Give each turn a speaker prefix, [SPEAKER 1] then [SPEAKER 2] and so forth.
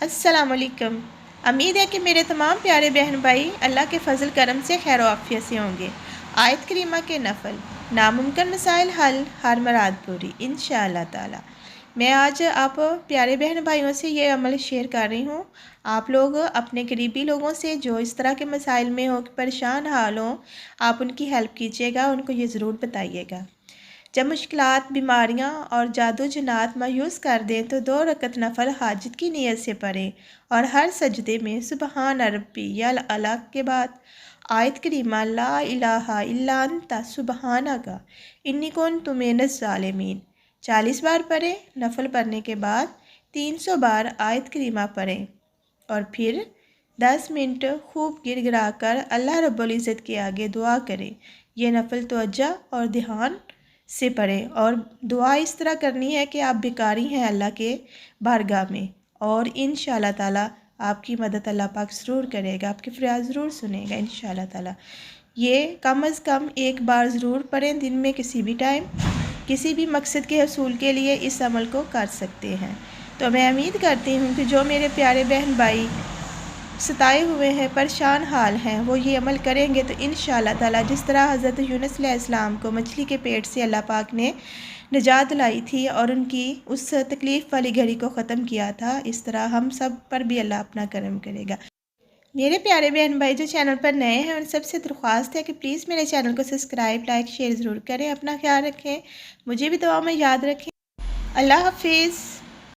[SPEAKER 1] السلام علیکم۔ امید ہے کہ میرے تمام پیارے بہن بھائی اللہ کے فضل کرم سے خیر و عافیت سے ہوں گے۔ آیت کریمہ کے نفل، ناممکن مسائل حل، ہر مراد پوری انشاءاللہ تعالی۔ میں آج آپ پیارے بہن بھائیوں سے یہ عمل شیئر کر رہی ہوں۔ آپ لوگ اپنے قریبی لوگوں سے جو اس طرح کے مسائل میں ہو کہ پریشان حال ہوں، آپ ان کی ہیلپ کیجیے گا، ان کو یہ ضرور بتائیے گا۔ جب مشکلات، بیماریاں اور جادو جنات مایوس کر دیں تو 2 رکعت نفل حاجت کی نیت سے پڑھیں اور ہر سجدے میں سبحان ربی الاعلیٰ کے بعد آیت کریمہ لا الہ الا انت سبحانک انی کنت من الظالمین 40 بار پڑھیں۔ نفل پڑھنے کے بعد 300 بار آیت کریمہ پڑھیں اور پھر 10 منٹ خوب گر گرا کر اللہ رب العزت کے آگے دعا کریں۔ یہ نفل توجہ اور دھیان سے پڑھیں اور دعا اس طرح کرنی ہے کہ آپ بیکاری ہیں اللہ کے بارگاہ میں، اور انشاءاللہ تعالی آپ کی مدد اللہ پاک ضرور کرے گا، آپ کی فریاد ضرور سنے گا انشاءاللہ تعالی۔ یہ کم از کم ایک بار ضرور پڑھیں، دن میں کسی بھی ٹائم، کسی بھی مقصد کے حصول کے لیے اس عمل کو کر سکتے ہیں۔ تو میں امید کرتی ہوں کہ جو میرے پیارے بہن بھائی ستائے ہوئے ہیں، پریشان حال ہیں، وہ یہ عمل کریں گے تو انشاءاللہ تعالی جس طرح حضرت یونس علیہ السلام کو مچھلی کے پیٹ سے اللہ پاک نے نجات دلائی تھی اور ان کی اس تکلیف والی گھڑی کو ختم کیا تھا، اس طرح ہم سب پر بھی اللہ اپنا کرم کرے گا۔ میرے پیارے بہن بھائی جو چینل پر نئے ہیں ان سب سے درخواست ہے کہ پلیز میرے چینل کو سبسکرائب، لائک، شیئر ضرور کریں۔ اپنا خیال رکھیں، مجھے بھی دعا میں یاد رکھیں۔ اللہ حافظ۔